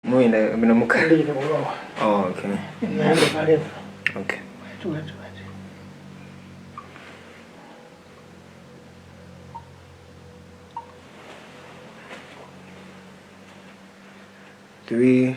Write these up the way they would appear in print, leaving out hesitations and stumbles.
Muinda binamuka. Oh, okay. Okay. Three.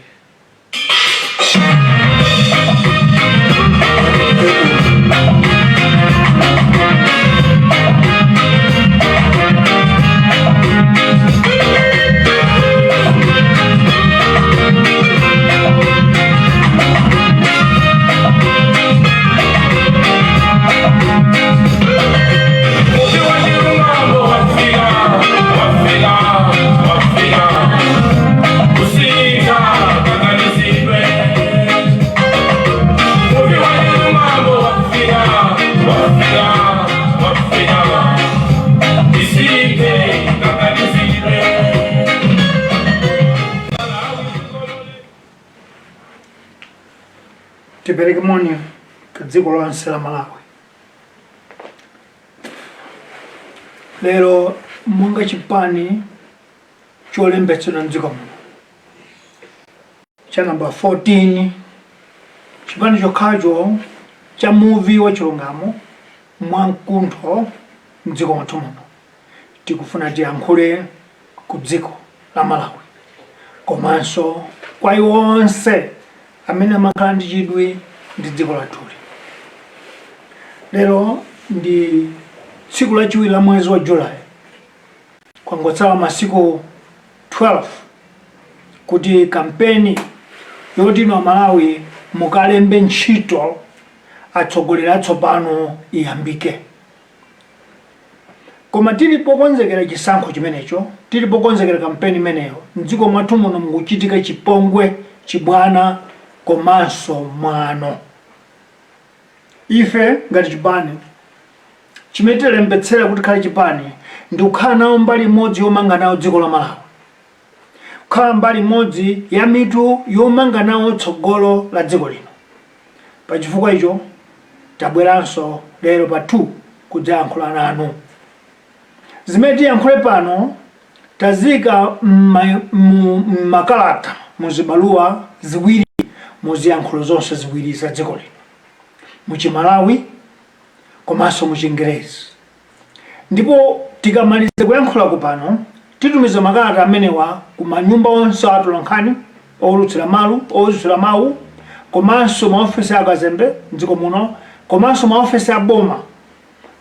Tipereke moni kadziko lonse la Malawi. Lero monga chipani cholembetsedwa mdziko muno cha namba 14 chipani chokhacho cha Muvi Wachilungamo mwamkuntho mdziko mwathu muno tikufuna tiyankhule ku dziko la Malawi komanso kwa iwo onse amene amakhala ndi chidwi ndi dziko lathuli. Lero ndi tsiku lachiwiri la mwezi wa Julayi, kwangotsala masiku 12 kuti kampeni yoti inu Malawi mukalembe ntchito atsogoleri atsopano iyambike. Koma tilipo konzekera chisankho chimenecho, tilipo konzekera kampeni imeneyo, mdziko mwathu muno mukuchitika chipongwe, chibwana komanso mwano. Ife ngati chipani chimene tilembetsera kuti khale chipani ndi kukhala nawo mbali imodzi yomanga nawo dziko la Malawi, kukhala mbali imodzi ya mitu yomanga nawo tsogolo la dziko lino. Pa chifukwa icho tabweranso lero pa 2 kudzayankhula nanu. Zimene tiyankhule pano tazika makalata muzibaluwa ziwiri muziyankhulo zonse ziwiri za dziko lino, muchimalawi komanso muchingerezi. Ndipo tikamaliza kuyankhula kupano titumiza makalata amenewa ku manyumba onse atolankhani olutsira mawu komanso maofesi akazembe mdziko muno komanso maofesi aboma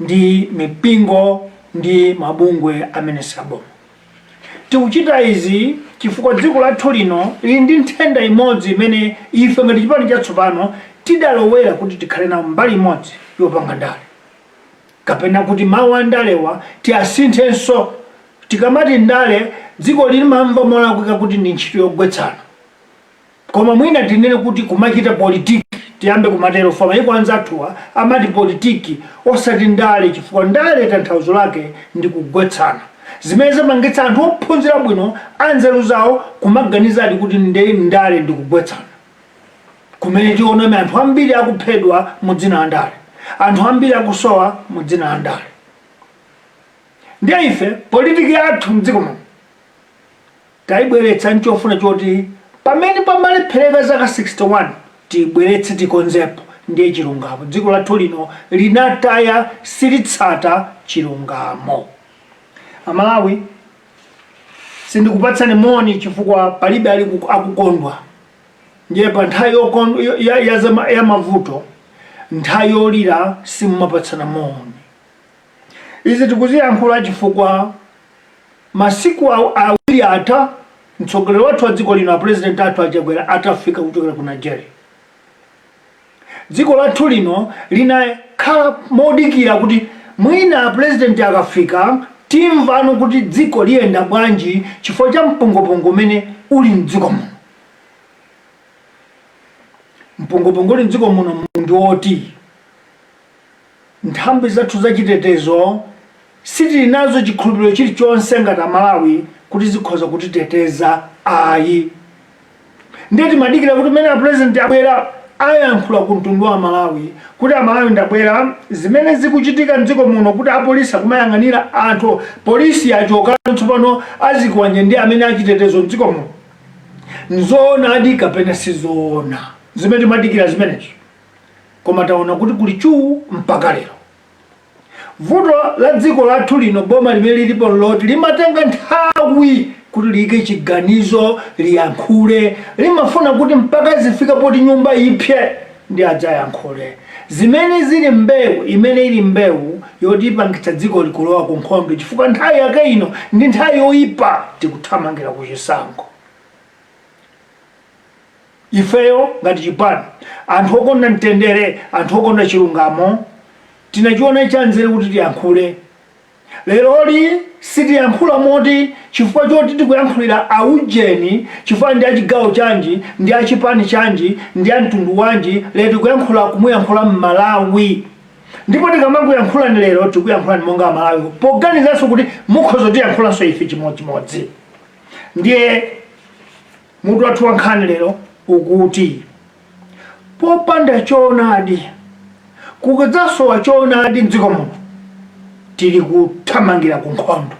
ndi mipingo ndi mabungwe amene saboma. Tikuchita izi chifukwa dziko lathu lino lili ndi nthenda imodzi imene ife ngati chipani chatsopano tidalowera kuti tikhale nawo mbali imodzi yopanga ndale, kapena kuti mawu a ndalewa tiasinthenso. Tikamati ndale dziko limamva molakwika kuti ndi ntchito yogwetsana, koma mwina tinene kuti kumachita politiki tiyambe kumatero fama iko anzathuwa amati politiki osati ndale, chifukwa ndale tanthauzo lake ndi kugwetsana. Zimene zamangitsa anthu ophunzira bwino anzeru zawo kumaganizadi kuti ndale ndi kugwetsana, kumene tiona anthu ambiri akuphedwa mu dzina la ndale, anthu ambiri akusowa mu dzina la ndale. Ndiye ife politiki yathu mdziko muno tayibweretsa nchofuna choti pamene pamalephereka zaka 61 tibweretse tikonzepo ndiye chilungamo. Dziko lathu lino linataya silitsata chilungamo. Amalawi sindikupatsani moni chifukwa palibe ali akukondwa. Ndiye pa nthawi ya mavuto, nthawi yolira simumapatsana moni. Izi tikuziyankhula chifukwa masiku awiri atha mtsogoleri wathu wa dziko lino, president athu achagwera atafika kuchokera ku Nigeria. Dziko lathu lino linakhala modikira kuti mwina president akafika timvano kuti dziko liyenda bwanji chifukwa cha mpungopongo umene uli mdziko muno. Mpungopongo uli mdziko muno ndi woti nthambi zathu zachitetezo sitili nazo chikhulupiriro chilichonse ngati Malawi kuti zikhoza kutiteteza ayi. Ndiye timadikira kuti mene president abwera ayankhula ku mtundu wa Malawi kuti Malawi ndabwera zimene zikuchitika mdziko muno kuti apolisi kumayang'anira anthu polisi achoka tsopano azikwanje ndi amene achitetezo mdziko muno. nzoona adi kapena sizoona zimene timadikira zimenezo koma taona kuti kuli chuu mpaka lero. Vuto la dziko lathu lino boma limene lilipo loti limatenga nthawi kuti liike chiganizo liyankhule, limafuna kuti mpaka zifika poti nyumba ipye ndi adzayankhule. Zimene zili mbewu imene ili mbewu yoti ipangitsa dziko likulowa ku nkhondo chifukwa nthawi yake ino ndi nthawi yoyipa tikuthamangira ku chisankho. Ifeyo ngati chipani anthu okonda mtendere, anthu okonda chilungamo tinachiona chanzere kuti tiyankhule. Leroli sitiyankhula moti chifukwa choti tikuyankhulira aujeni chifukwa ndi achigawo chanji ndi achipani chanji ndi amtundu wanji. Lero tikuyankhula kumuyankhula Malawi, ndipo tikamakuyankhula ni lero tikuyankhula ni monga Malawi poganizanso kuti mukhoza tiyankhulanso ife chimodzimodzi. Ndiye mutu wathu wankhani lero ukuti popanda choonadi kukadzasowa choonadi mdziko muno tili kuthamangira ku nkhondo.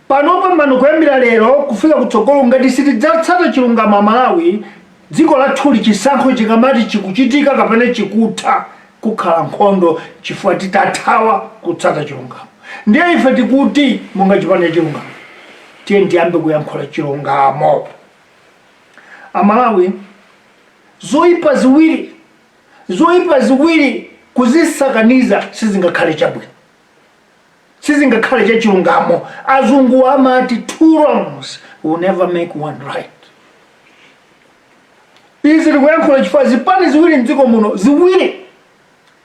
Panopa mano kuyambira lero kufika kutsogolo ngati sitidzatsata chilungamo Malawi, dziko lathuli chisankho chikamati chikuchitika kapena chikutha kukhala nkhondo chifukwa titathawa kutsata chilungamo. Ndiye ife tikuti monga chipani cha chilungamo tiye tiyambe kuyankhula chilungamo. Amalawi zoyipa ziwiri kuzisakaniza sizingakhale chabwino, sizingakhale cha chilungamo. Azungu amati two wrongs will never make one right. Izi tikuyankhula chifukwa zipani ziwiri mdziko muno ziwiri,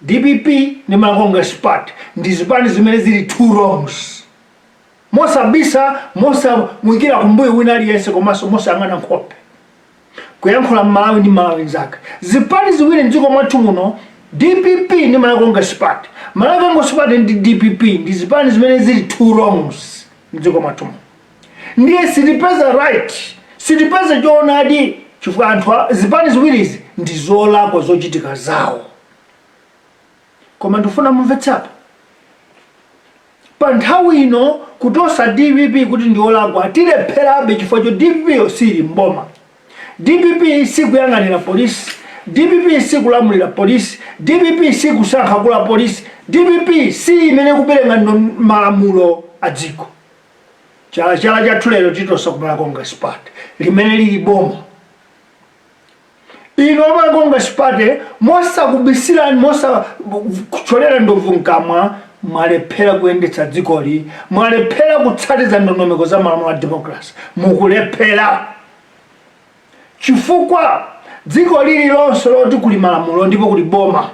DPP ni Congress Party, ndi zipani zimene zili two wrongs. Mosabisa, mosamwikira kumbuyo wina aliyense komanso mosayang'ana nkhope. Kuyankhula Malawi ndi Malawi nzake. Zipani ziwiri mdziko mwathu muno, DPP ni Congress Party. Congress Party ndi DPP ndi zipani zimene zili two wrongs mdziko mwathu muno. Ndiye sitipeza right, sitipeza choonadi chifukwa anthu zipani ziwirizi ndi zolakwa zochitika zawo. Koma ndifuna mumvetsapo pa nthawi ino kutosa DPP kuti ndi olakwa tilepherabe chifukwa cho DPP sili mboma. DPP sikuyang'anira polisi, DPP sikulamulira polisi, DPP sikusankha kula polisi, DPP si imene kupereka malamulo a dziko. Chala chathu lero titosa kumala Congress Party limene lili boma. Ino Congress Party mosakubisirani, mosakucholera ndovu mkamwa, mwalephera kuyendetsa dzikoli, mwalephera kutsatiza ndondomeko za malamulo a democracy, mukulephera. Chifukwa dziko lililonse loti kuli malamulo ndipo kuli boma,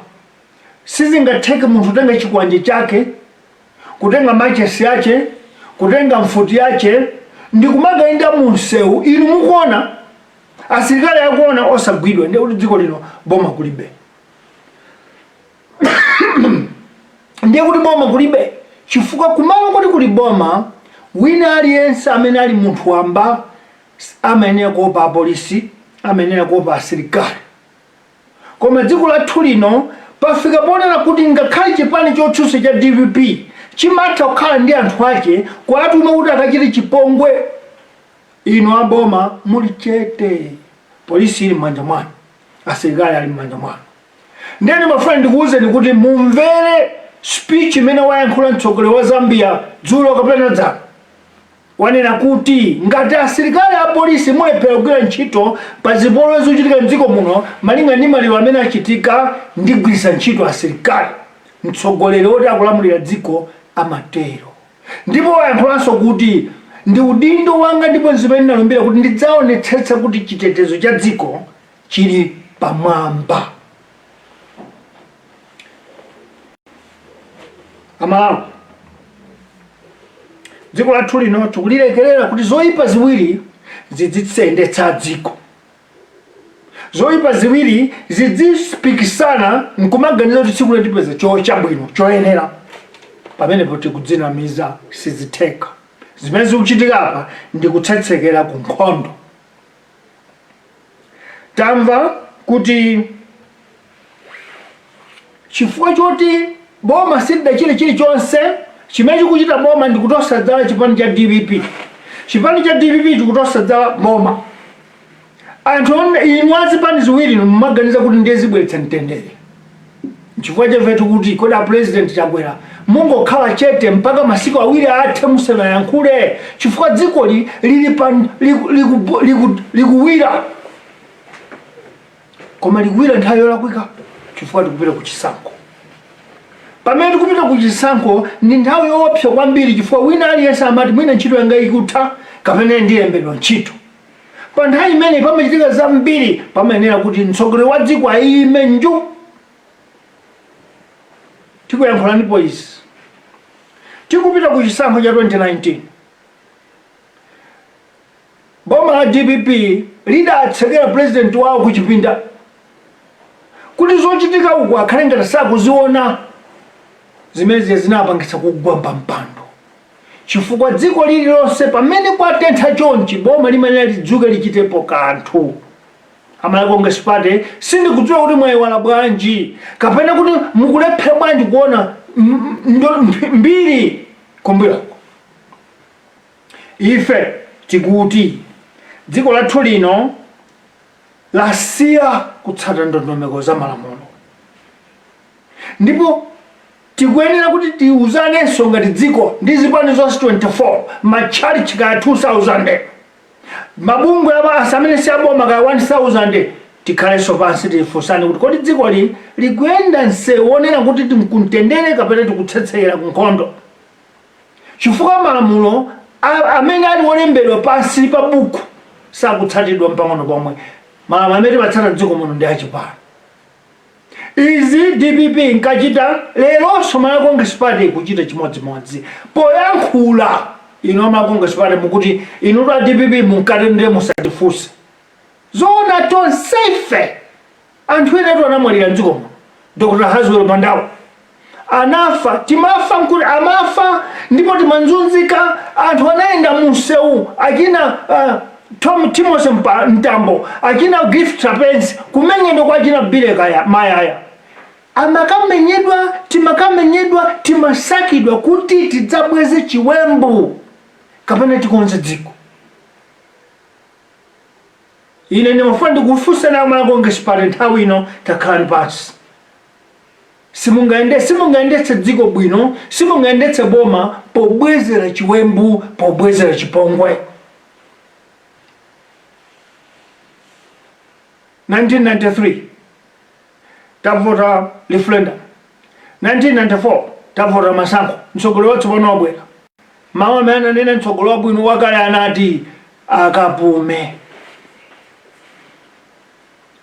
sizingatheke munthu kutenga chikwanje chake, kutenga machesi yache, kutenga mfuti yache ndi kumagayenda mu msewu. Inu mukuona asilikali akuona osagwidwa, ndiye kuti dziko lino boma kulibe. Ndiye kuti boma kulibe chifukwa kumalo kuti kuli boma, wina aliyense amene ali munthu wamba ameneya kuopa apolisi, ameneya kuopa asilikali. Koma dziko lathu lino pafika ponena kuti ngakhale chipani chotsutsa cha DPP chimatha kukhala ndi anthu ake kwatuma kuti akachite chipongwe, ino aboma muli chete, polisi ili m'manja mwanu, asilikali ali m'manja mwanu. Ndiye ndimafuna ndikuwuzeni kuti mumvere speech imene wayankhula mtsogoleri wa Zambia dzulo kapena dzana. Wanena kuti ngati asilikali a polisi mulephera kugwira ntchito pa zipolowe zochitika mdziko muno malinga ndi maliro amene achitika ndi kugwiritsa ntchito asilikali, mtsogoleri woti akulamulira dziko amatero. Ndipo wayankhulanso kuti ndi udindo wanga ndipo zimene ndinalumbira kuti ndidzaonetsetsa kuti chitetezo cha dziko chili pamwamba. Amalawi, dziko lathu lino tikulilekerera kuti zoyipa ziwiri zidzitsendetsa dziko, zoyipa ziwiri zidzipikisana nkumaganiza kuti tsiku litipeze chabwino choyenera, pamenepo tikudzinamiza sizitheka. Zimene zikuchitika apa ndi kutsetsekera ku nkhondo. Tamva kuti chifukwa choti boma silidachite chilichonse, chimene chikuchita boma ndi kutosa dzala chipani cha DPP. chipani cha DPP chikutosadza boma anthu inwazi pani ziwiri mumaganiza kuti ndiye zibweretsa mtendere chifukwa chavetu kuti koda president chabwera mungokhala chete mpaka masiku awiri athe musanayankhule chifukwa dziko likuwira koma likuwira nthawi yolakwika chifukwa tikupita kuchisankho pamene tikupita kuchisankho ndi nthawi yoopsa kwambiri chifukwa wina aliyense amati mwina ntchito yanga ikutha kapena ndiyembedwa ntchito pa nthawi imene pamachitika zambiri pamenera kuti mtsogoleri wa dziko ayime nju tikuyankhula ndipo izi tikupita kuchisankho cha 2019 boma la DPP lidatsekera president wawo kuchipinda kuti zochitika uku akhale ngati sakuziona zimene zinapangitsa kugwa mpando chifukwa dziko lililonse pamene kwatentha chonchi boma limene lidzuke lichitepo kanthu Malawi Congress Party sindikudziwa kuti mwayiwala bwanji kapena kuti mukulephera bwanji kuona mbiri kumbirako ife tikuti dziko lathu lino lasiya kutsata ndondomeko za malamulo ndipo tikuyenera kuti tiuzanenso ngati dziko ndi zipani zonse 24 matchalichi kaya 2000 mabungwe abasa amene siaboma kaya 1000 tikhalenso pansi tifunsane kuti kodi dziko likuyenda nsewonera kuti timkutendere kapena tikutsetserera kunkhondo chifukwa malamulo amene ali wolembedwa pansi pa buku sakutsatidwa mpang'ono pomwe malamulo amene timatsata dziko muno ndi achipani izi DPP nkachita leronso Malawi Congress Party kuchita chimodzimodzi poyankhula ino Malawi Congress Party mukuti inu lwa DPP munkatendere musatifunse zona tonsefe anthu ena etu anamwalira mdziko muno Dr. Hazwell Mandawa anafa timafa nkuti amafa ndipo timanzunzika anthu anaenda munsewu akina Timothy Mtambo akina Gift Trapensi kumenyedwa kwa akina Bile Mayaya amakamenyedwa timasakidwa kuti tidzabweze chiwembu kapena tikonze dziko ine ndimafuna ndikufunsa na Malawi Congress Party nthawi ino takhalani pansi simungayendetse dziko bwino simungayendetse boma pobwezera chiwembu pobwezera chipongwe 1993 tavota referendum 1994 tavota masankho mtsogoleri watsopano wabwera mawu amene ananena mtsogoleri wabwino wakale anati akapume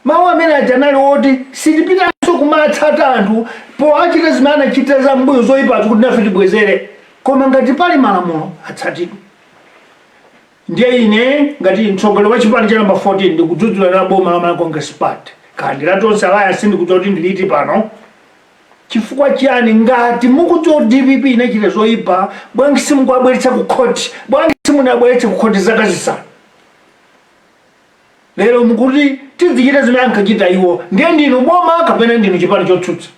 mawu amene ajanali woti sitipitanso kumatsata anthu po achita zimene anachita za mbuyo zoyipa kuti nafe tibwezere koma ngati pali malamulo atsatidwe ndiye ine ngati mtsogoleri wa chipani cha namba 14 ndikudzudzula na boma la Malawi Congress Party kandi latonse alaya sindikudziwa kuti ndiliti pano chifukwa chiyani ngati mukudziwa DPP inachita zoyipa bwanji simunabweretsa ku khoti bwanji simunabweretsa ku khoti zaka zisanu lero mukuti tizichita zimene ankachita iwo ndiye ndinu boma kapena ndinu chipani chotsutsa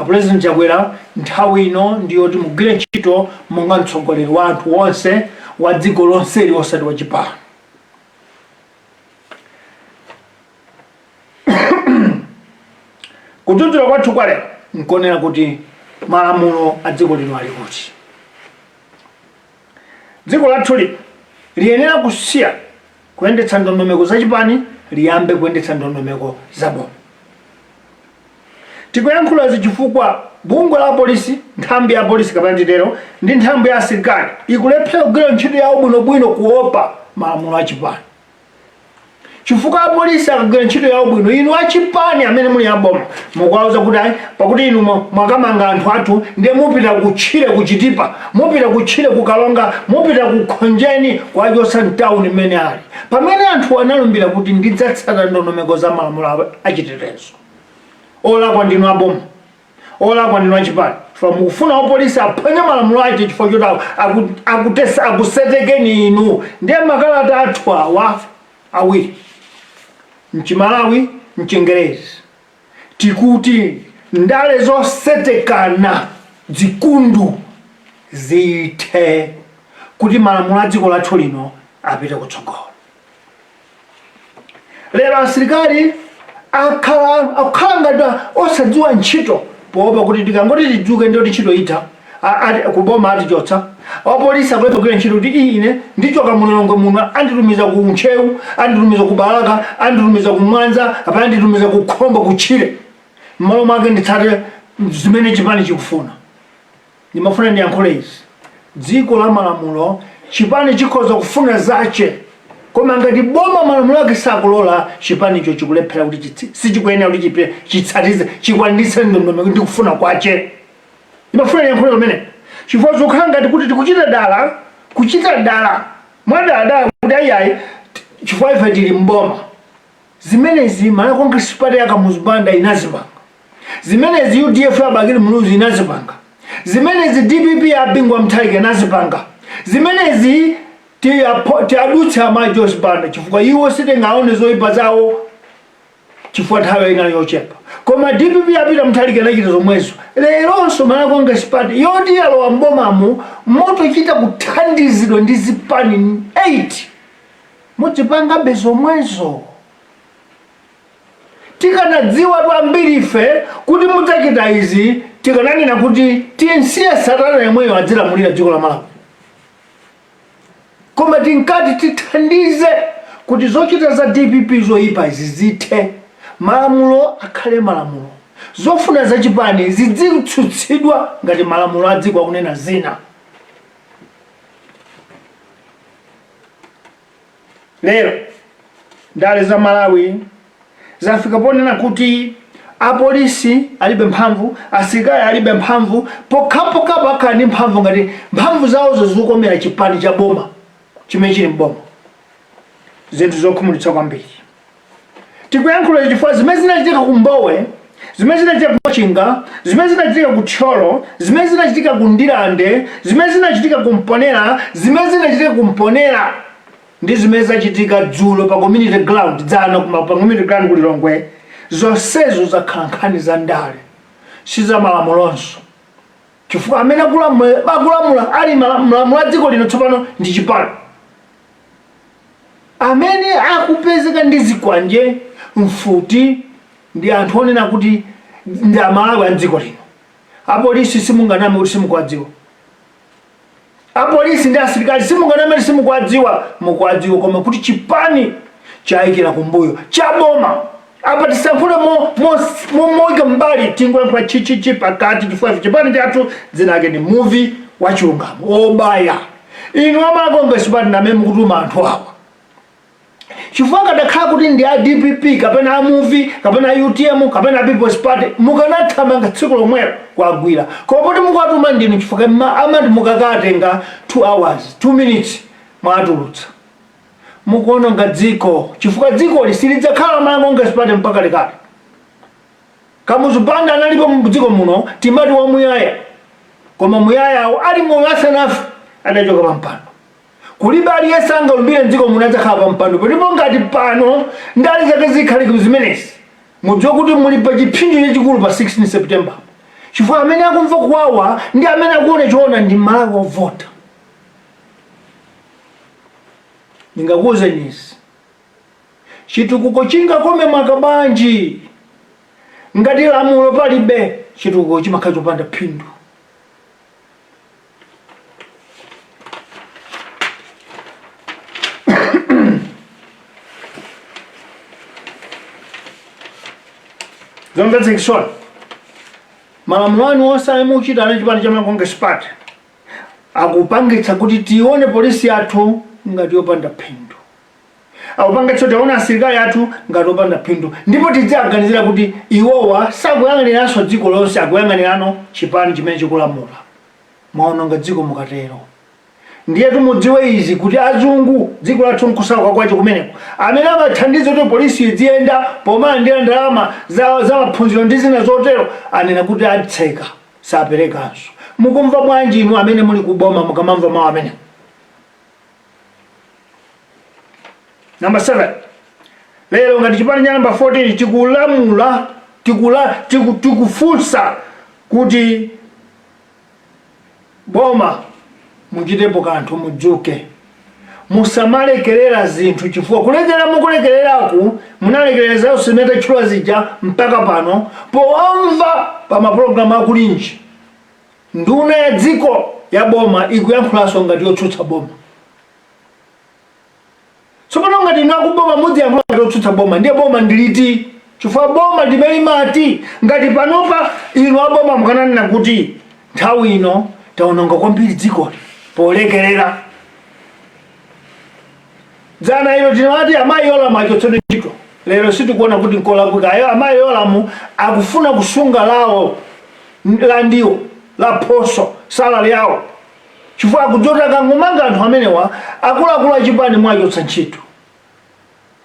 President Chakwera nthawi ino ndiyoti mugwire ntchito monga mtsogoleri wa anthu onse wa dziko lonse osati wa chipani kudzudzula kwathu kwa lero nkonera kuti malamulo a dziko lino ali kuti dziko lathu liyenera kusiya kuyendetsa ndondomeko za chipani liyambe kuyendetsa ndondomeko za boma tikuyankhula chifukwa bungwe la polisi nthambi ya polisi kapena nditero ndi nthambi ya asilikali ikulephera kugwira ntchito yawo bwinobwino kuopa malamulo a chipani chifukwa apolisi akagwira ntchito yawo bwino inu achipani amene muli aboma mukuwauza kuti ayi pakuti inu mwakamanga anthu athu ndiye mupita kutchire kuchitipa mupita kutchire kukalonga mupita kukhonjeni kwachosa mtawuni mmene ali pamene anthu analumbira kuti ndidzatsata ndondomeko za malamulo achitetezo olakwa ndinu aboma olakwa ndinu achipani mukufuna apolisi aphwanye malamulo ake chifukwa choti akusetekeni inu ndiye makalata athu awa awiri mchimalawi mchingerezi tikuti ndale zosetekana zikundu zithe kuti malamulo a dziko lathu lino apite kutsogolo. Lero asilikali akhala ngati osadziwa ntchito poopa kuti tikangoti tidzuke ndoti ntchito ita kuboma atichotsa. Apolisi akugwira ntchito kuti ine ndichoka mulongo muno anditumiza ku Nchewu, anditumiza ku Balaka, anditumiza ku Mwanza, kapena anditumiza ku Khombo kuchire. M'malo mwake nditsate zimene chipani chikufuna. Ndimafuna ndiyankhule izi. Dziko la malamulo chipani chikhoza kufuna zache. Koma ngati boma malamulo ake sakulola chipani icho chikulephera kuti sichikuyenera kuti chitsatize chikwanitse ndondomeko ndi kufuna kwache. Ndimafuna ndiyankhule pamene chifukwa zokhala ngati kuti kuchita dala mwadala kuti ayayi chifukwa ife tili mboma. Zimenezi Malawi Congress Party yakamuzibanda inazipanga. Zimenezi UDF abakili muluzi inazipanga. Zimenezi DPP yabingwa Mthalika inazipanga. Zimenezi tiadutsa amaji osibanda chifukwa iwo sitingaone zoyipa zawo chifukwa nthawi inali yochepa. Koma DPP yapita Mthalika inachita zomwezo. Leronso Malawi Congress Party yoti yalowa mbomamu motochita kuthandizidwa ndi zipani 8 muchipanga bezomwezo. Tikanadziwa twambiri ife kuti mudzachita izi tikananena kuti TNC Satana yemweyo adzilamulira dziko la Malawi. Koma tinkati tithandize kuti zochita za DPP zoyipa izi zithe. Malamulo akhale malamulo. Zofuna za chipani zidzitsutsidwa ngati malamulo a dziko akunena zina. Lero ndale za Malawi zafika ponena kuti apolisi alibe mphamvu, asilikali alibe mphamvu, pokapokapo akhala ndi mphamvu ngati mphamvu zawozo zikukomera chipani cha boma chimene chili mboma. Zinthu zokhumudwitsa kwambiri. Tikuyankhula chifukwa zimene zinachitika ku Mbowe, zimene zinachitika ku Machinga, zimene zinachitika ku Tcholo, zimene zinachitika ku Ndilande, zimene zinachitika ku Mponera, zimene zinachitika ku Mponera ndi zimene zachitika dzulo pa community ground dzana pa community ground ku Lilongwe. Zonsezo zakhala nkhani za ndale siza malamulonso chifukwa amene akulamula ali malamulo a dziko lino tsopano ndi chipani. Amene akupezeka ndi zikwanje mfuti ndi anthu onena kuti ndi Amalawi a dziko lino. Apolisi simunganame kuti simukwadziwa. Apolisi ndi asilikali simunganame kuti simukwadziwa, mukwadziwa koma kuti chipani chayikira kumbuyo cha boma. Apa tisankhule moika mbali tingoyankhula chichichi pakati chifukwa chipani chathu dzina lake ndi Muvi Wachilungamo obaya. Inu Malawi Congress Party namene mukutuma anthu awa. Chifukwa kadakhala kuti ndi a DPP kapena a Muvi kapena a UTM kapena a People's Party mukanathamanga tsiku lomwelo kuagwira. Koma poti mukwatuma ndinu chifukwa amati mukakatenga 2 hours 2 minutes mwatulutsa. Mukuononga dziko chifukwa dziko lisilidzakhala Malawi Congress Party mpaka likali. Kamuzibanda analipo mdziko muno timati wa muyaya. Koma muyaya ali moyo asanafe adachoka pa mpando. Kulibe aliyense angalumbire mdziko muno adzakhala pa mpando. Ndipo ngati pano ndali zake zikhali zimenezi mudziwe kuti muli pa chipsinjo chachikulu pa 16 September. Chifukwa amene akumva kuwawa ndi amene akuone choona ndi Malawi ovota. Ningakuze nisi chitukuko chingakome makabanji ngati lamulo palibe chitukuko chimakhala chopanda phindu. Zomvetsa kisoni malamulo anu onse amene mukuchita ana chipani cha Malawi Congress Party akupangitsa kuti tione polisi yathu ngati yopanda phindu. Akupangitsa tione asilikali athu ngati yopanda phindu. Ndipo tidzaganizira kuti iwowa sakuyang'aniranso dziko lonse, akuyang'anirano chipani chimene chikulamula. Mwaononga dziko mukatero. Ndiye tumudziwe izi kuti azungu dziko lathu nkusauka kwacho kumeneko. Amene amathandiza kuti polisi idziyenda pomalandira ndalama za maphunziro ndi zina zotero anena kuti atseka saperekanso. Mukumva bwanji inu amene muli kuboma mukamamva mawu amene? Number 7. Lero ngati chipani cha number 14 tikulamula tikufunsa kuti boma muchitepo kanthu mudzuke musamalekerera zinthu chifukwa kulekera mukulekereraku munalekereza usimete tchula zija mpaka pano powamva pa mapulogalamu akulinji nduna ya dziko ya boma ikuyankhulanso ngati yotsutsa boma. Tsopano ngati nakuboma mudzi yankhulanso ngati yotsutsa boma ndiye boma ndiliti chifukwa boma limati ngati panopa inu aboma mukananena kuti nthawi ino taononga kwambiri dziko polekerera. Dzana ilo tinawati amayi Yolamu achotsone ntchito lero sitikuona kuti nkolakwika ayo amayi Yolamu akufuna kusunga lawo landiwo la phoso salary yawo chifukwa akudzota kangomanga anthu amenewa akuluakulu achipani mwachotsa ntchito.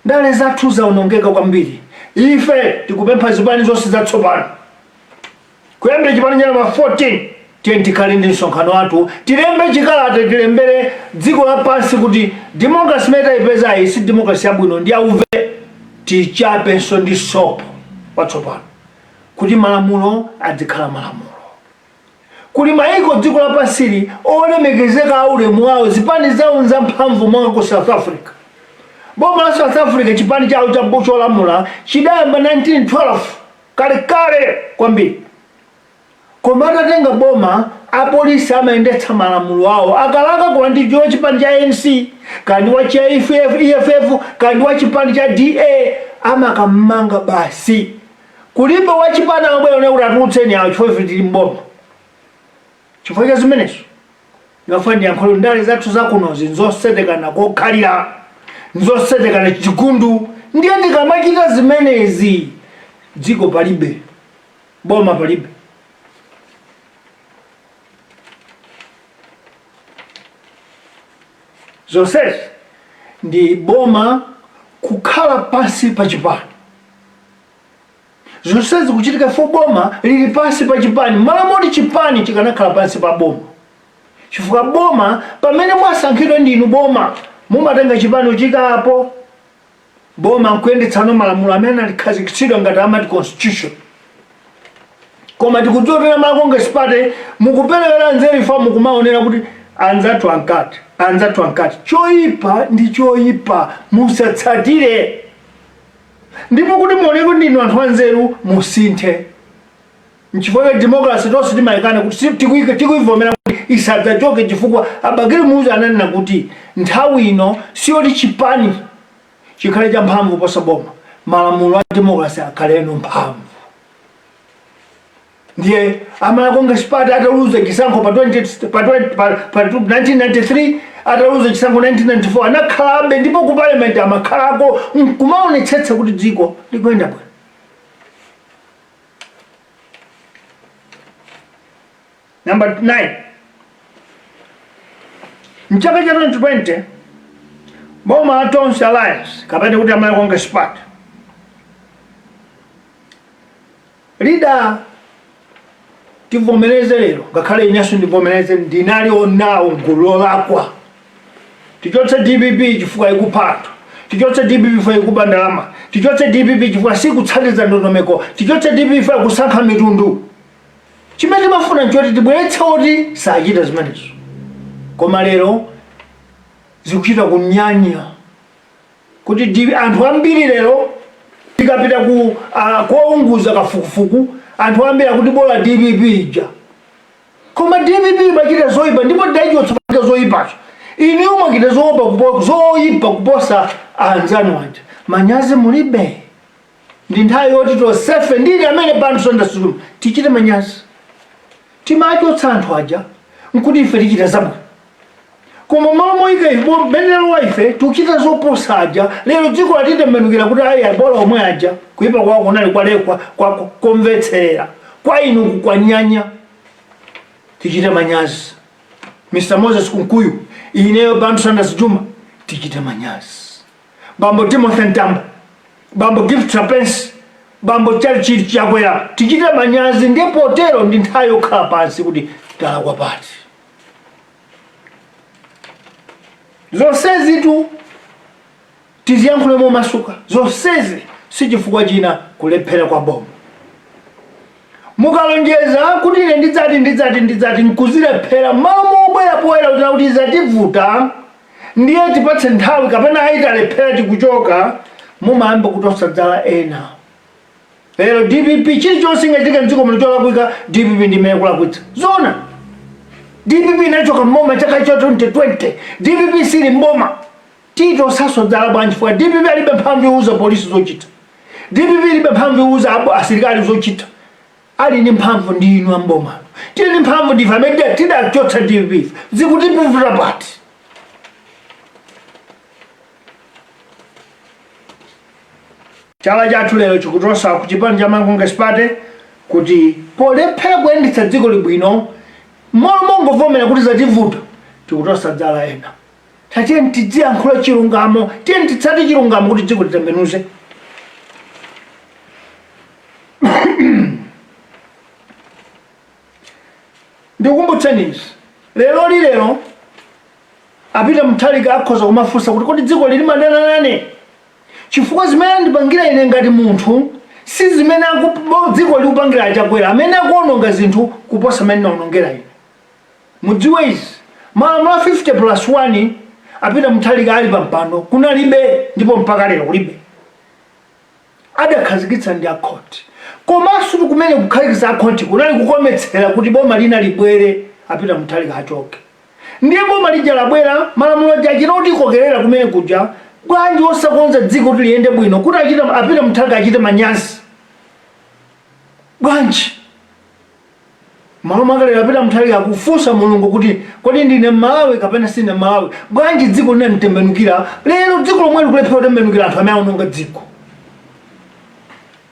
Ndale zathu zaonongeka kwambiri. Ife tikupempha zipani zonse zatsopano kuyambira chipani cha namba 14 tikhale ndi msonkhano wathu tilembe chikalata tilembere dziko lapansi kuti democracy imene ipeza si democracy yabwino ndi auve tichapenso ndi sopo watsopano kuti malamulo adzikhala malamulo. Kuli maiko dziko lapansili olemekezeka aulemu wawo zipani zawo zamphamvu monga ku South Africa. Boma la South Africa chipani chawo cha Bush olamula chidayamba 1912 kale kwambiri. Koma atatenga boma apolisi amayendetsa malamulo awo akalaka kwa ndi chipani cha ANC kandi wa cha EFF kandi wa chipani cha DA amakamanga basi kulibe wa chipani abwera ne utatutseni awo chifukwa tili mboma. Chifukwa cha zimenezo ngafani yankhulo ndale zathu zakunozi nzosetekana kokhalira nzosetekana chigundu ndiye ndikamachita zimenezi dziko palibe boma palibe. Zonsezi ndi boma kukhala pansi pa chipani. Zonsezi kuchitika fo boma lili pansi pa chipani malamoti chipani chikanakhala pansi pa boma chifukwa boma pamene mwasankhidwa ndinu boma mumatenga chipani uchikapo boma nkuyendetsano malamulo amene alikhazikitsidwa ngati amati constitution. Koma tikudzotera ma Congress party mukuperewera nzerifa mukumaonera kuti anzathu ankati choipa ndi choipa musatsatire ndipo kuti muone kuti ndinu anthu anzeru musinthe. Nchifukwa democracy tonse timayikana kuti tikuivomera kuti isadzachoke chifukwa abagiri muzi ananena kuti nthawi ino siyoti chipani chikhale cha mphamvu posa boma malamulo a democracy akhaleno mphamvu. Ndiye ama Congress party ataluza chisankho pa 1993 ataluza chisankho 1994 anakhalabe ndipo ku parliament amakhalako kumaonetsetsa kuti dziko likuyenda bwino. Number 9 mchaka cha 2020 boma la Tonse Alliance kapena kuti ama Congress party leader tivomereze lero ngakhale inyaso ndivomereze ndinali onawo gulu lakwa tichotse DPP chifukwa ikuphatwa tichotse DPP chifukwa ikuba ndalama tichotse DPP chifukwa sikutsatiza ndondomeko tichotse DPP chifukwa kusankha mitundu. Chimene timafuna nchoti tibweretse kuti sachita zimenezo koma lero zikuchita kunyanya kuti anthu ambiri lero tikapita kuwaunguza kafukufuku anthu ambiri kuti bola DPP ija koma DPP machita zoyipa ndipo daichotsa zoyipacho inu mwachita zoyipa kuposa anzanu aja manyazi mulibe. Ndi nthawi yoti tosefe ndili amene pano sondasuzuma tichite manyazi timachotsa anthu aja nkuti ife tichita zabwino koma malamoika ife benero wa ife tuchita zoposa aja lero dziko latitembenukira kuti ayi abola omwe aja kuipa kwako kunali kwalekwa kwa kumvetserera kwa inu kukwanyanya tichite manyazi. Mr. Moses Kunkuyu ineyo bantu Sanders Juma tichite manyazi. Bambo Timothy Ntamba bambo Gift Trapensi bambo Churchill chakwera tichite manyazi ndipo tero ndi nthawi yokhala pansi kuti talakwa pati. Zonsezi tu tiziyankhulemo masuka zonsezi si chifukwa china kulephera kwa boma. Mukalonjeza kuti ine ndidzati nkuzilephera malo kubwera poyera kuti zativuta ndiye tipatse nthawi kapena aitalephera tikuchoka mumayamba kutosadzala ena. Lero DPP chilichonse ngachitika mdziko muno cholakwika DPP ndimene kulakwitsa zona. DPP inachoka mboma chaka cha 2020 DPP sili mboma tito sasodzala bwanji fwa DPP alibe mphamvu yowuza polisi zochita. DPP alibe mphamvu yowuza asilikali zochita. Ali ni mphamvu ndi inu amboma. Tili ni mphamvu ndife amene tidachotsa DPP zikutipuvira pati. Chala chathu lero chikutosa kuchipani cha Congress Party kuti polephera kuyendetsa dziko libwino mongovomera kuti zativuta tikutosa dzala ena. Tatiye tidziyankhula chilungamo, tiye titsate chilungamo kuti dziko litembenuze. Ndikumbutseni lero apita Mutharika akhoza kumafunsa kuti kodi dziko lili madana nane. Chifukwa zimene ndipangira ine ngati munthu si zimene dziko likupangira achakwera amene akuononga zinthu kuposa amene naonongera ine. Mudziwe izi malamulo 50+1 apita Mutharika ali pampando kunalibe ndipo mpaka lero kulibe. Adakhazikitsa ndi akhoti. Komanso kumene kukhazikitsa akhoti kunali kukometsera kuti boma lina libwere apita Mutharika achoke. Ndiye boma lija labwera malamulo achita kuti kokerera kumene kuja bwanji osakonza dziko kuti liyende bwino kuti apita Mutharika achite manyazi. Bwanji malamulo akalero apita Mutharika akufunsa Mulungu kuti kodi ndine Malawi kapena sine Malawi. Bwanji dziko lina litembenukira lero dziko lomwe likulephera kutembenukira anthu amene aononga dziko.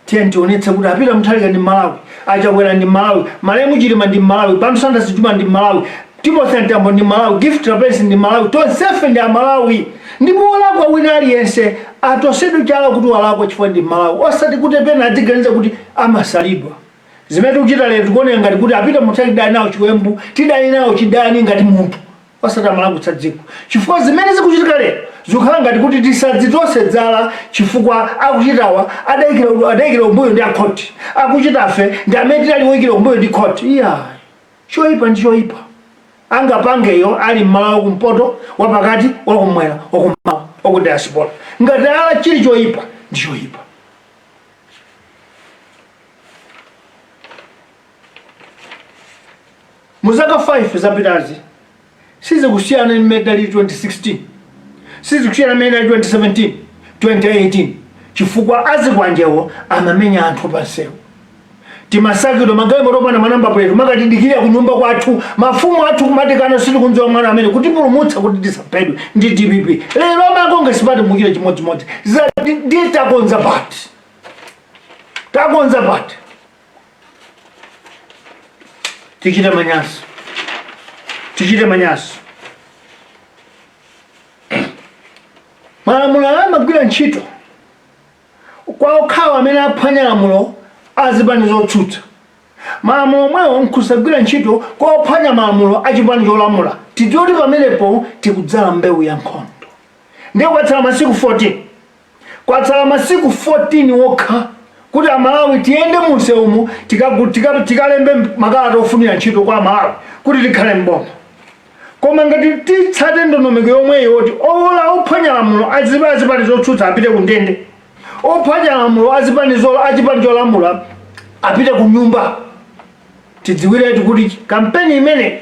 Tiye tionetse kuti apita Mutharika ndi Malawi, achakwera ndi Malawi, Malemu Chilima ndi Malawi, Bantu Sanders Chuma ndi Malawi, Timothy Ntambo ndi Malawi, Gift Trapezi ndi Malawi, tonsefe ndi Malawi. Ndipo olakwa wina aliyense atosedwe chala kuti walakwa chifukwa ndi Malawi. Osati kuti pena atiganiza kuti amasalidwa. Zimene tikuchita lero tikuonera ngati kuti apita Mutharika dali nawo chiwembu, tidali nawo chidani ngati munthu. Osati amalakutsa dziko. Chifukwa zimene zikuchitika lero zikhala ngati kuti tisadzitose dzala chifukwa akuchitawa adayikira umbuyo ndi akhoti. Akuchitafe ndi amene tidali woyikira umbuyo ndi khoti. Iya choyipa ndi choyipa. Angapangeyo ali Malawi kumpoto, wapakati, wakumwera, wakumawa, wakudiaspora. Ngati ala chili choyipa ndi choyipa. Muzaka 5 zapitazi sizikusiyana ndi medali 2016. Sizikusiyana medali 2017, 2018. Chifukwa azikwanjewo amamenya anthu pansewu. Timasakiro magalimoto opanda manamba plate makatidikira kunyumba kwathu mafumu athu kumatikana sili kunzowa mwana amene kuti pulumutsa kuti tisaphedwe ndi DPP. Lero Congress Party mukira chimodzimodzi ndiye takonza pati. Takonza pati. Tichite manyazi. Tichite manyazi. Malamulo amagwira ntchito kwa okhawa amene aphwanya lamulo azipani zotsutsa. Malamulo omwewo nkusagwira ntchito kwa ophwanya malamulo achipani cholamula. Titoti pamenepo tikudzala mbewu ya nkhondo. Ndiye kwatsala masiku 14. Kwatsala masiku 14 wokha kuti Amalawi tiyende munsewumu tikalembe makalata ofunira ntchito kwa Amalawi kuti tikhale mboma. Koma ngati titsate ndondomeko yomweyo yoti ola ophwanya lamulo azipani zotsutsa apite ku ndende. Ophwanya lamulo achipani cholamula apite ku nyumba. Tidziwire kuti kampeni imene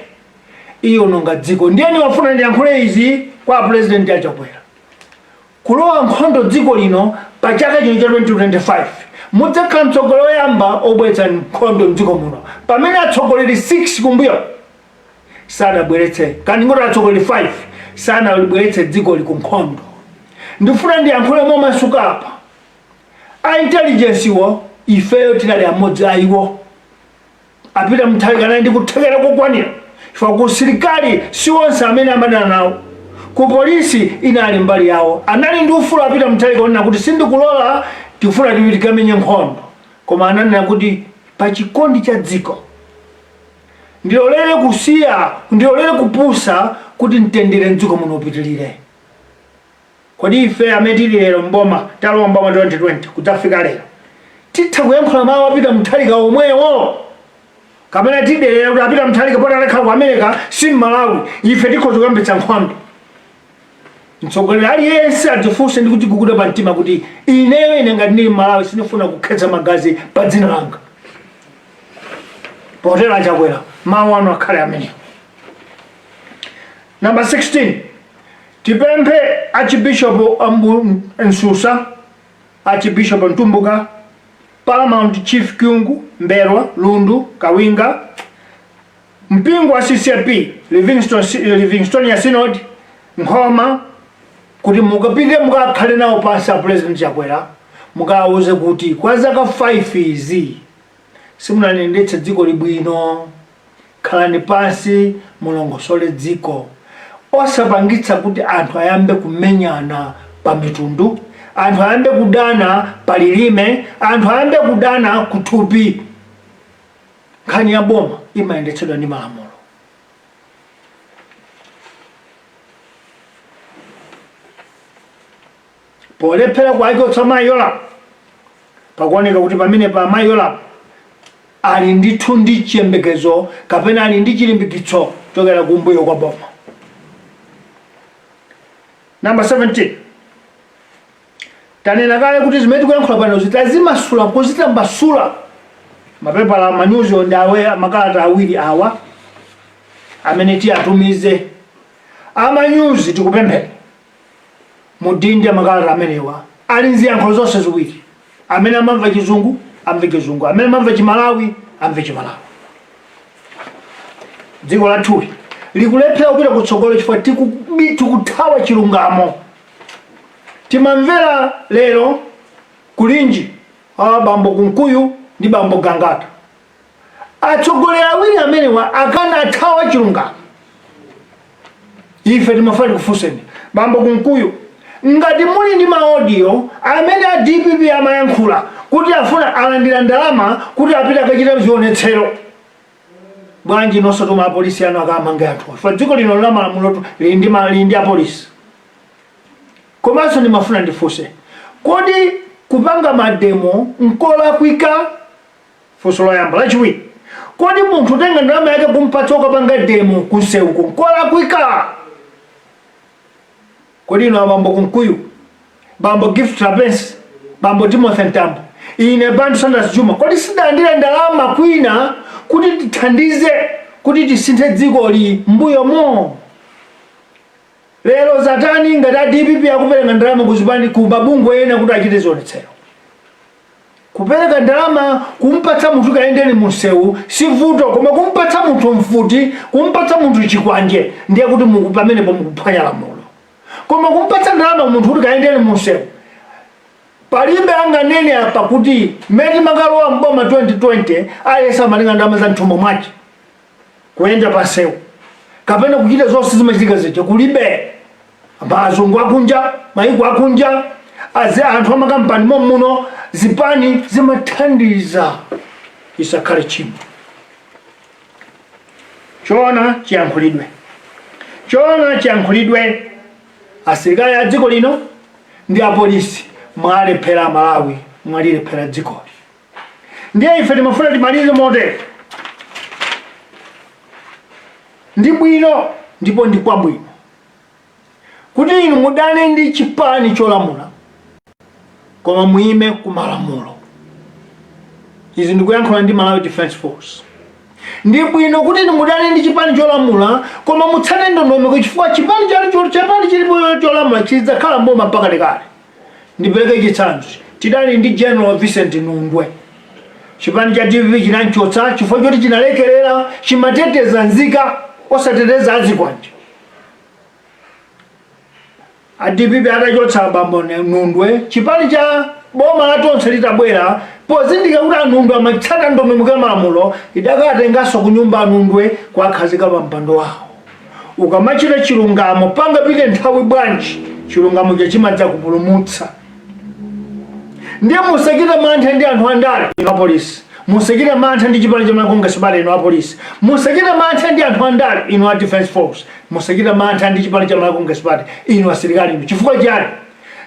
iononga dziko. Ndiye wafuna ndiyankhule izi kwa president achakwera. Kulowa nkhondo dziko lino pa chaka chino cha 2025 mudzakhala mtsogoleri woyamba obweretsa nkhondo mdziko muno. Pamene atsogoleri 6 kumbuyo sadabweretse kandi ngoti atsogoleri 5 sanabweretse dziko li ku nkhondo. Ndifuna ndiyankhule momasuka apa. A intelligence wo ifeyo tinali amodzi ayiwo. Apita Mutharika naye ndi kuthekera kokwanira. Chifukwa ku silikali si onse amene amadana nawo. Ku polisi inali mbali yawo. Anali ndi ufulu apita Mutharika onena kuti sindikulola tifuna tikamenye nkhondo. Koma ananena kuti pa chikondi cha dziko ndilolere kusiya, ndilolere kupusa kuti mtendere mdziko muno upitilire. Kodi ife amene tili lero mboma talowa mboma 2020 kudzafika lero titha kuyankhula mawu apita Mutharika omwewo kapena tidere kuti apita mthalika poti alekhala ku America si Malawi ife tikhoza kuyambitsa nkhondo. Mtsogoleri aliyense atifunse ndi kutiguguda pa mtima kuti ineyo ine ngati ndili Malawi sindifuna kukhetsa magazi pa dzina langa. Potera achakwera mawu anu akhale amenewo. Number 16, tipemphe Archbishop Nsusa, Archbishop Ntumbuka, Paramount Chief Kyungu, Mberwa, Lundu, Kawinga, mpingo wa CCP, Livingstonia Synod, Nkhoma, kuti mukapite mukakhale nawo pansi a President Chakwera, mukawuze kuti kwa zaka 5 izi simunayendetse dziko libwino, khalani pansi mulongosole dziko. Osapangitsa kuti anthu ayambe kumenyana pa mitundu, anthu ayambe kudana pa lilime, anthu ayambe kudana kuthupi. Nkhani ya boma imayendetsedwa ndi malamulo. Polephera kuwachotsa Mayola, pakuoneka kuti pamene pa Mayola ali ndithu ndi chiyembekezo kapena ali ndi chilimbikitso chokera kumbuyo kwa boma. Number 17, tanena kale kuti zimene tikuyankhula pano zitazimasula kuzitambasula mapepala manyuzi ondawe makalata awiri awa amene tiyatumize amanyuzi tikupemphera mudinde makalata amenewa ali nziyankhulo zonse ziwiri, amene amamva Chizungu amve Chizungu, amene amamva Chimalawi amve Chimalawi. Dziko lathu likulephera kupita kutsogolo chifukwa tikuthawa chilungamo. Timamvera lero kulinji bambo Kunkuyu ndi bambo Gangata, atsogoleri awiri amenewa akanathawa chilungamo. Ife timafuna kufunseni bambo Kunkuyu, ngati muli ndi maaudio amene a DPP amayankhula kuti afuna alandira ndalama kuti apita akachita zionetsero, bwanji nosatuma apolisi anu akamange anthu? Fa dziko lino la malamulo lili ndi apolisi. Komanso ndimafuna ndifunse, kodi kupanga mademo nkolakwika? Funso loyamba. Lachiwiri, kodi munthu tenga ndalama yake kumpatsa ukapanga demo kunseuko nkolakwika? Kodi ino bambo Kunkuyu, bambo Gift Trapensi, bambo Timothy Ntambo, ine Bantu Sanders Juma, kodi sidalandira ndalama kwina kuti tithandize kuti tisinthe dziko li mbuyo mo? Lero zatani ngati DPP akupereka ndalama kuzipani ku mabungwe ena kuti achite zionetsero? Kupereka ndalama kumpatsa munthu kaendeni munsewu si vuto, koma kumpatsa munthu mfuti, kumpatsa munthu chikwanje ndiye kuti pamenepo mukuphwanya lamulo. Koma kumpatsa ndalama munthu kuti kaendeni munsewu, palibe anganene apa kuti mmene makalowa mboma 2020 ayesa malinga ndalama za mthumbo mwachi kuyenda pansewu kapena kuchita zonse zimachitika zija. Kulibe. Azungu akunja, maiko akunja, anthu amakampani muno zipani zimathandiza isakhale chimo. Choona chiyankhulidwe. Asilikali a dziko lino ndi apolisi mwalephera Malawi, mwalilephera dzikoli. Ndiye ife timafuna timalize motere. Ndi bwino ndipo ndi kwabwino kuti inu mudane ndi chipani cholamula koma muime ku malamulo. Izi ndikuyankhula ndi Malawi Defense Force. Ndi bwino kuti inu mudane ndi chipani cholamula koma mutsate ndondomeko chifukwa chipani chilipo cholamula chidzakhala mboma mpaka lekale. Ndipereke chitsanzo, tidali ndi General Vincent Nundwe. Chipani cha DPP chinanchotsa chifukwa choti chinalekerera chimateteza nzika osateteza azikwanje. DPP atachotsa bambo Nundwe, chipani cha boma latonse litabwera pozindika kuti Nundwe amatsata ndondomeko ya malamulo, idakatenganso kunyumba Nundwe kwakhazika pa mpando wawo. Ukamachita chilungamo pangapite nthawi bwanji chilungamo chimadza kupulumutsa. Ndiye musachita mantha ndi anthu andale ino apolisi, musachita mantha ndi chipani cha Congress Party ino apolisi, musachita mantha ndi anthu andale ino a Defense Force, musachita mantha ndi chipani cha Congress Party ino asilikali ino. Chifukwa chani?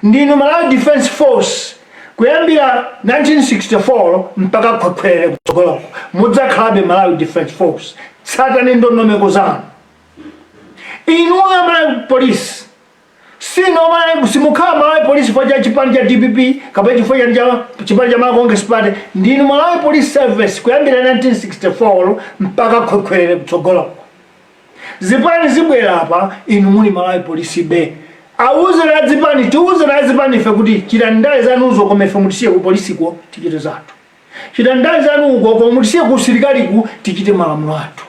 Ndinu Malawi Defense Force kuyambira 1964 mpaka kwakwelele kutsogoloko mudzakhalabe Malawi Defense Force tsatani ndondomeko zanu. Inuyo Malawi Police simukhala Malawi Police chifukwa cha chipani cha DPP kapena chifukwa cha chipani cha Malawi Congress Party. Ndinu Malawi Police Service kuyambira 1964 mpaka kwakwelele kutsogoloko. Zipani zibwera apa inu muli Malawi Police be. Auze na zipani tiuze na zipani ife kuti chitandale zanuzo koma ife mutisiye ku polisi ko tichite zathu. Chitandale zanuzo koma mutisiye ku silikali ku tichite malamulo athu.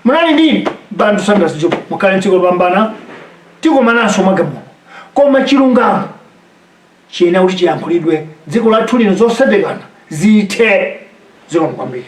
Munali ndini bantu Sanders Job mukale nchiko pambana tikomanaso magamulo. Koma chilungamo chiyena kuti chiyankhulidwe dziko lathu lino zosetekana zithe zikomo kwambiri.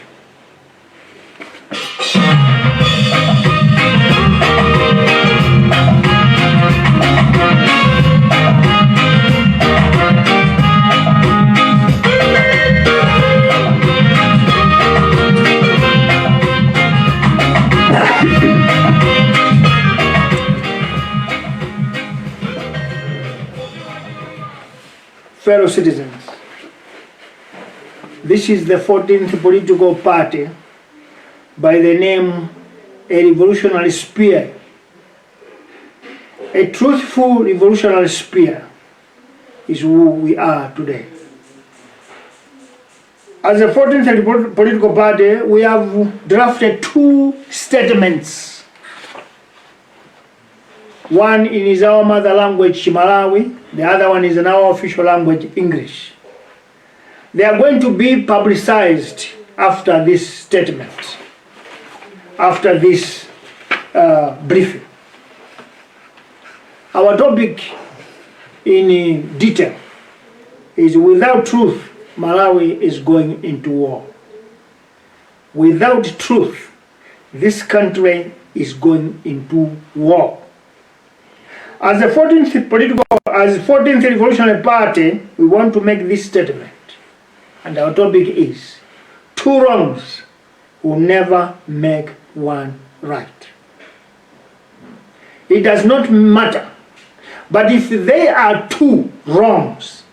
Fellow citizens, this is the 14th political party by the name A Revolutionary Spear, a truthful revolutionary spear is who we are today. As a 14th political party, we have drafted 2 statements. One is our mother language, Malawi. The other one is in our official language, English. They are going to be publicized after this statement, after this briefing. Our topic in detail is without truth, Malawi is going into war. Without truth, this country is going into war. As the 14th Revolutionary Party, we want to make this statement. And our topic is, 2 wrongs will never make one right. It does not matter. But if there are 2 wrongs,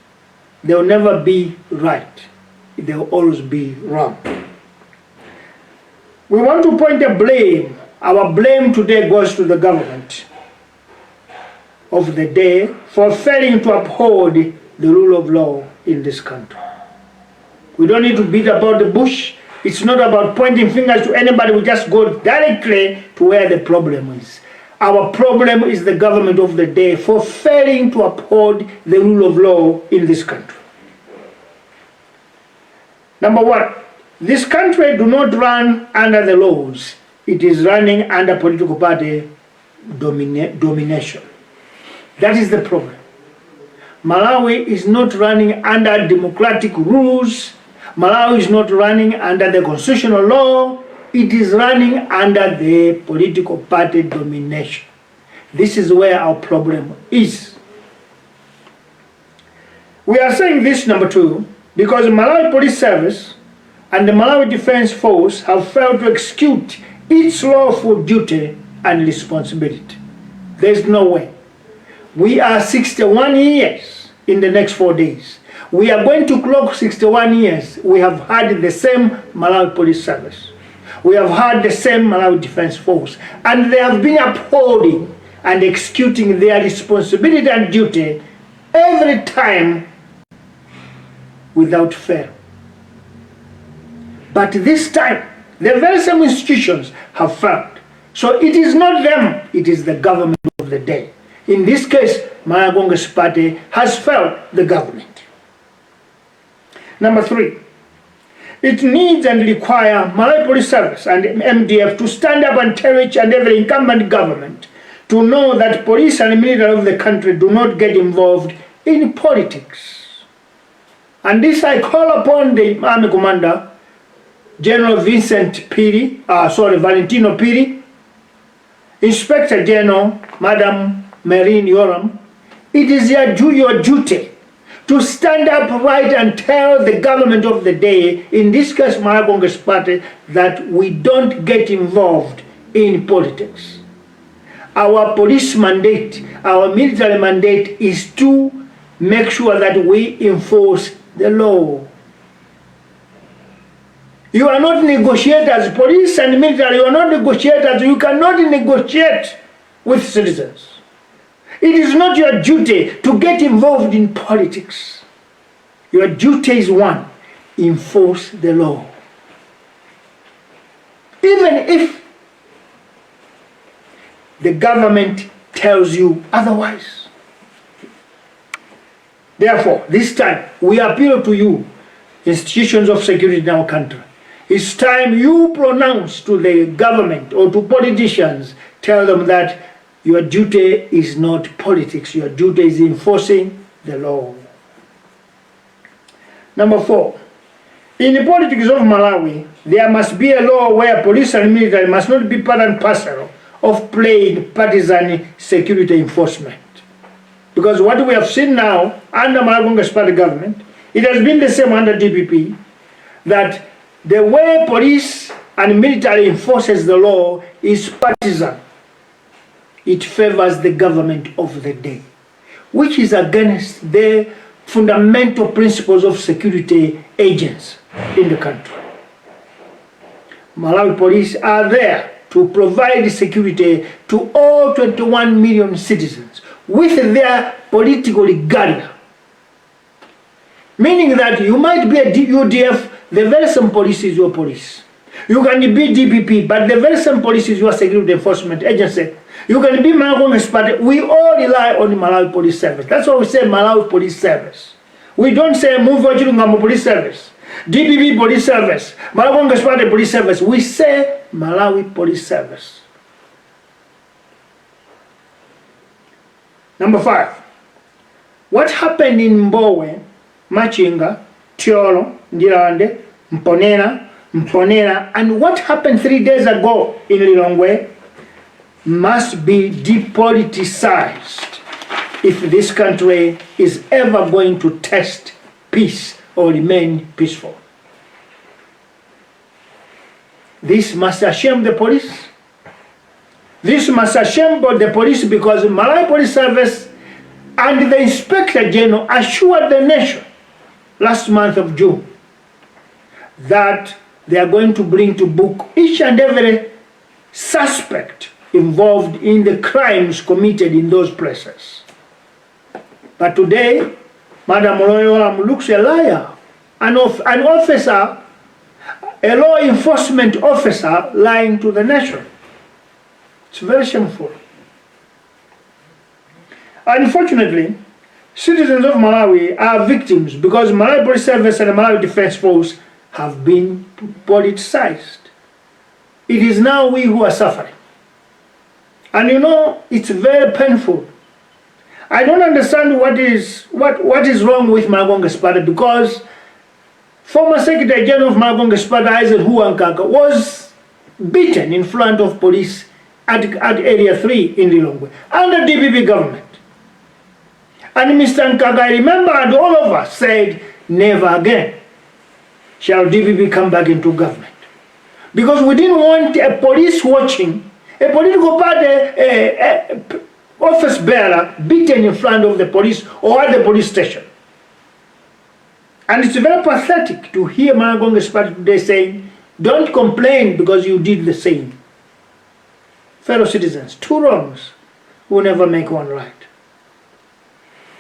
they will never be right. They will always be wrong. We want to point a blame. Our blame today goes to the government of the day for failing to uphold the rule of law in this country. We don't need to beat about the bush. It's not about pointing fingers to anybody. We just go directly to where the problem is. Our problem is the government of the day for failing to uphold the rule of law in this country. Number 1, this country do not run under the laws. It is running under political party domination. That is the problem. Malawi is not running under democratic rules. Malawi is not running under the constitutional law. It is running under the political party domination. This is where our problem is. We are saying this, number 2, because the Malawi Police Service and the Malawi Defense Force have failed to execute its lawful duty and responsibility. There is no way. We are 61 years in the next 4 days. We are going to clock 61 years. We have had the same Malawi Police Service. We have had the same Malawi Defense Force. And they have been upholding and executing their responsibility and duty every time without fail. But this time, the very same institutions have failed. So it is not them, it is the government of the day. In this case, Malawi Congress Party has failed the government. Number 3, it needs and requires Malawi Police Service and MDF to stand up and tell each and every incumbent government to know that police and military of the country do not get involved in politics. And this I call upon the Army Commander, General Valentino Piri, Inspector General, Madam Marine Yoram. It is your duty to stand up right and tell the government of the day, in this case Malawi Congress Party, that we don't get involved in politics. Our police mandate, our military mandate is to make sure that we enforce the law. You are not negotiators. Police and military, you are not negotiators. You cannot negotiate with citizens. It is not your duty to get involved in politics. Your duty is one: enforce the law. Even if the government tells you otherwise. Therefore, this time, we appeal to you, institutions of security in our country. It's time you pronounce to the government or to politicians, tell them that your duty is not politics, your duty is enforcing the law. Number 4, in the politics of Malawi, there must be a law where police and military must not be part and parcel of playing partisan security enforcement. Because what we have seen now under Malawi Party government, it has been the same under DPP, that the way police and military enforces the law is partisan. It favors the government of the day, which is against the fundamental principles of security agents in the country. Malawi police are there to provide security to all 21 million citizens with their political regalia. Meaning that you might be a UDF, the very same police is your police. You can be DPP, but the very same police is your security enforcement agency. You can be Malawi Party. We all rely on Malawi Police Service. That's why we say Malawi Police Service. We don't say Muvi Wachilungamo Police Service, DPP Police Service, Malawi Party Police Service. We say Malawi Police Service. Number 5. What happened in Mbowe, Machinga, Tiolo, Ndilande, Mponera, and what happened 3 days ago in Lilongwe must be depoliticized if this country is ever going to test peace or remain peaceful. This must shame the police. This must shame the police, because Malawi Police Service and the Inspector General assured the nation last month of June that they are going to bring to book each and every suspect involved in the crimes committed in those places. But today, Madam Oloyolam looks a liar, an officer, a law enforcement officer lying to the nation. It's very shameful. Unfortunately, citizens of Malawi are victims because Malawi Police Service and the Malawi Defense Force have been politicized. It is now we who are suffering. And you know, it's very painful. I don't understand what is wrong with Malawi Party, because former Secretary General of Malawi Party, Isaac Huankaka, was beaten in front of police at Area 3 in Lilongwe under DPP government. And Mr. Nkaka, I remember, and all of us said, never again shall DPP come back into government. Because we didn't want a police watching, a political party office bearer beaten in front of the police or at the police station. And it's very pathetic to hear Malawi Party today saying, don't complain because you did the same. Fellow citizens, 2 wrongs will never make one right.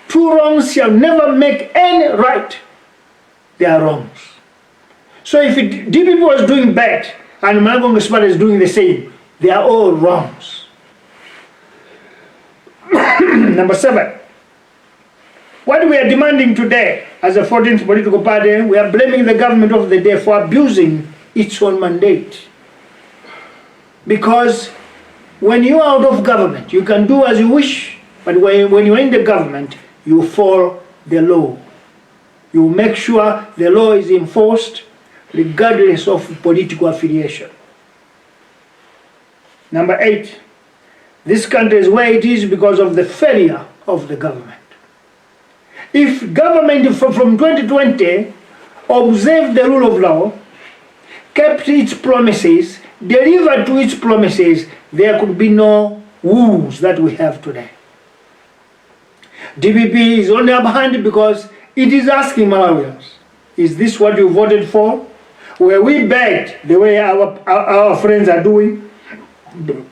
2 wrongs shall never make any right. They are wrongs. So if DPP was doing bad and Malawi Party is doing the same, they are all wrongs. Number 7. What we are demanding today as a 14th political party, we are blaming the government of the day for abusing its own mandate. Because when you are out of government, you can do as you wish, but when you are in the government, you follow the law. You make sure the law is enforced regardless of political affiliation. Number 8, this country is where it is because of the failure of the government. If government from 2020 observed the rule of law, kept its promises, delivered to its promises, there could be no woes that we have today. DPP is on the upper hand because it is asking Malawians, is this what you voted for? Were we begged the way our friends are doing?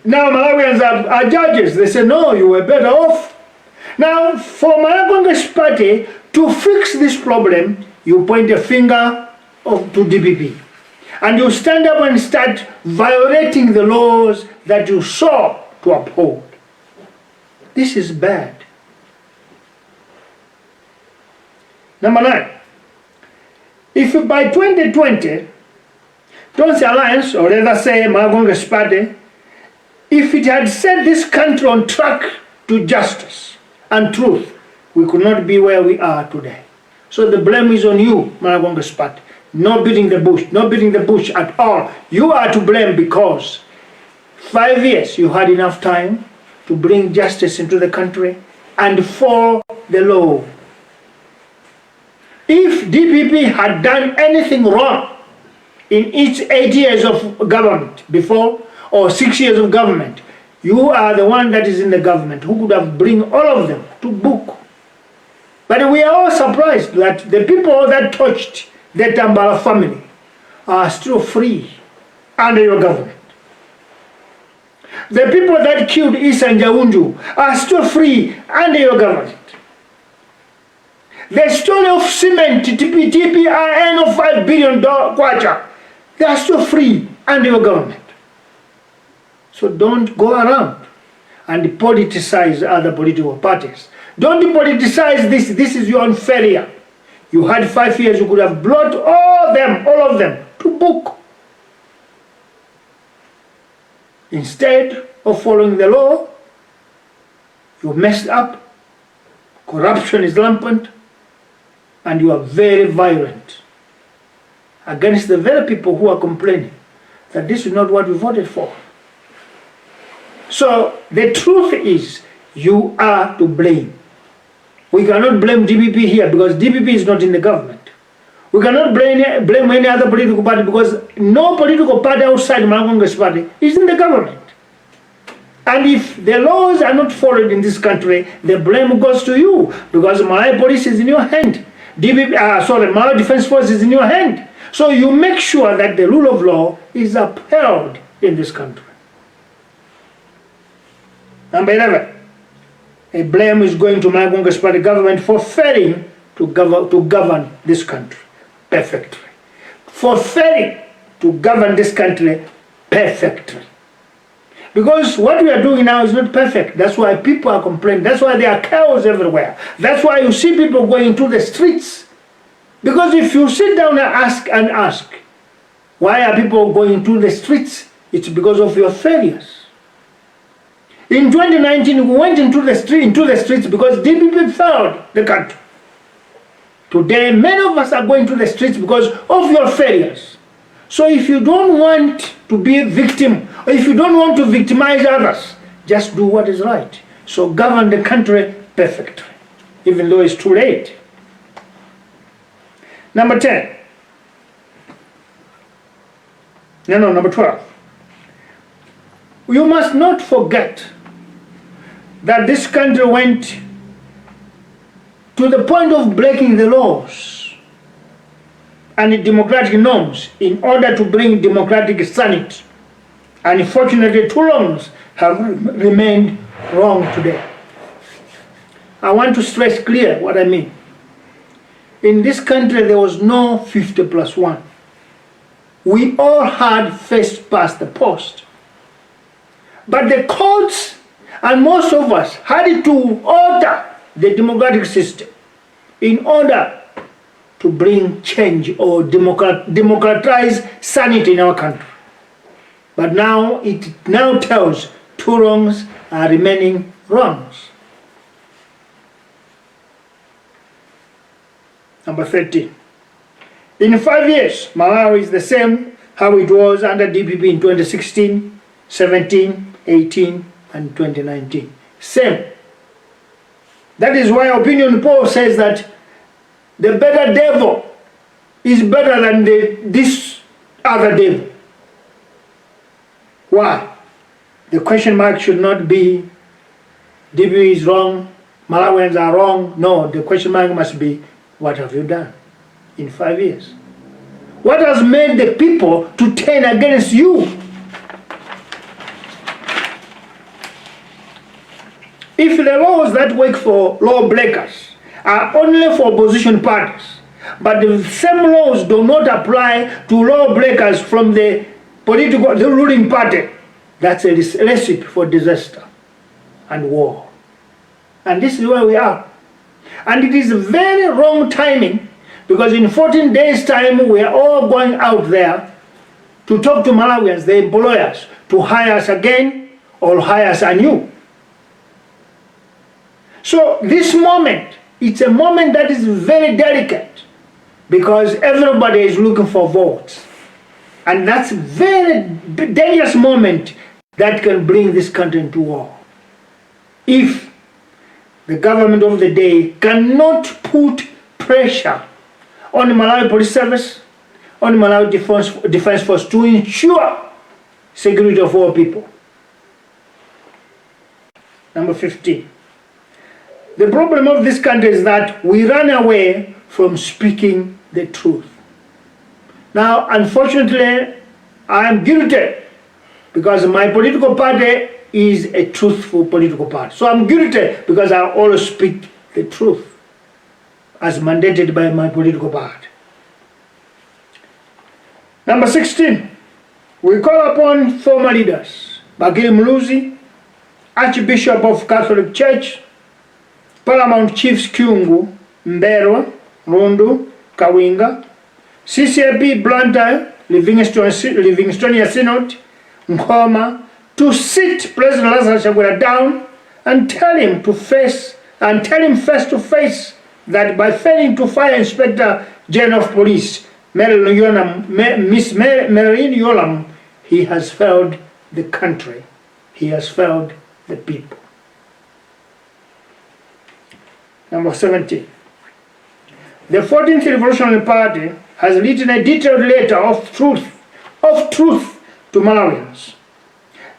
Now Malawians are judges. They say, no, you were better off. Now, for Malawi Party to fix this problem, you point a finger to DPP. And you stand up and start violating the laws that you sought to uphold. This is bad. Number 9. If by 2020, Tonsi Alliance, or rather say Malawi Party, if it had set this country on track to justice and truth, we could not be where we are today. So the blame is on you, Malawi Party. No beating the bush, no beating the bush at all. You are to blame because 5 years you had enough time to bring justice into the country and follow the law. If DPP had done anything wrong in its 8 years of government before, or 6 years of government, you are the one that is in the government who could have bring all of them to book. But we are all surprised that the people that touched the Tambala family are still free under your government. The people that killed Isa and Jaunju are still free under your government. The story of cement, TPIN of $5 billion kwacha, they are still free under your government. So don't go around and politicize other political parties. Don't politicize this. This is your own failure. You had 5 years, you could have brought all of them to book. Instead of following the law, you messed up, corruption is rampant, and you are very violent against the very people who are complaining that this is not what we voted for. So the truth is, you are to blame. We cannot blame DPP here because DPP is not in the government. We cannot blame any other political party because no political party outside Malawi Party is in the government. And if the laws are not followed in this country, the blame goes to you because Malawi police is in your hand. Malawi Defense Force is in your hand. So you make sure that the rule of law is upheld in this country. Number 11. A blame is going to Malawi Party government for failing to govern this country perfectly. For failing to govern this country perfectly. Because what we are doing now is not perfect. That's why people are complaining. That's why there are chaos everywhere. That's why you see people going to the streets. Because if you sit down and ask, why are people going to the streets? It's because of your failures. In 2019, we went into the streets because DPP failed the country. Today, many of us are going to the streets because of your failures. So if you don't want to be a victim, or if you don't want to victimize others, just do what is right. So govern the country perfectly, even though it's too late. Number 10. Number 12. You must not forget that this country went to the point of breaking the laws and democratic norms in order to bring democratic sanity. And unfortunately, 2 wrongs have remained wrong today. I want to stress clear what I mean. In this country, there was no 50+1. We all had first past the post. But the courts and most of us had to alter the democratic system in order to bring change or democratize sanity in our country. But now it tells 2 wrongs are remaining wrongs. Number 13. In 5 years, Malawi is the same how it was under DPP in 2016, 17, 18, and 2019. Same. That is why opinion poll says that the better devil is better than this other devil. Why? The question mark should not be DPP is wrong, Malawians are wrong. No, the question mark must be What have you done in 5 years? What has made the people to turn against you? If the laws that work for lawbreakers are only for opposition parties, but the same laws do not apply to lawbreakers from the ruling party, that's a recipe for disaster and war. And this is where we are. And it is very wrong timing, because in 14 days' time we are all going out there to talk to Malawians, the employers, to hire us again or hire us anew. So this moment, it's a moment that is very delicate, because everybody is looking for votes. And that's a very dangerous moment that can bring this country into war. If the government of the day cannot put pressure on the Malawi Police Service, on the Malawi Defense Force to ensure security of all people. Number 15. The problem of this country is that we run away from speaking the truth. Now, unfortunately, I am guilty, because my political party is a truthful political party. So I'm guilty because I always speak the truth as mandated by my political party. Number 16, we call upon former leaders, Bagiri Muluzi, Archbishop of Catholic Church, Paramount Chiefs Kyungu, Mberwa, Rundu, Kawinga, CCAP Blantyre, Livingstonia Synod, Nkoma, to sit President Lazarus Chakwera down and tell him face to face that by failing to fire Inspector General of Police Miss Marilyn Yolam, he has failed the country. He has failed the people. Number 17. The 14th Revolutionary Party has written a detailed letter of truth to Malawians.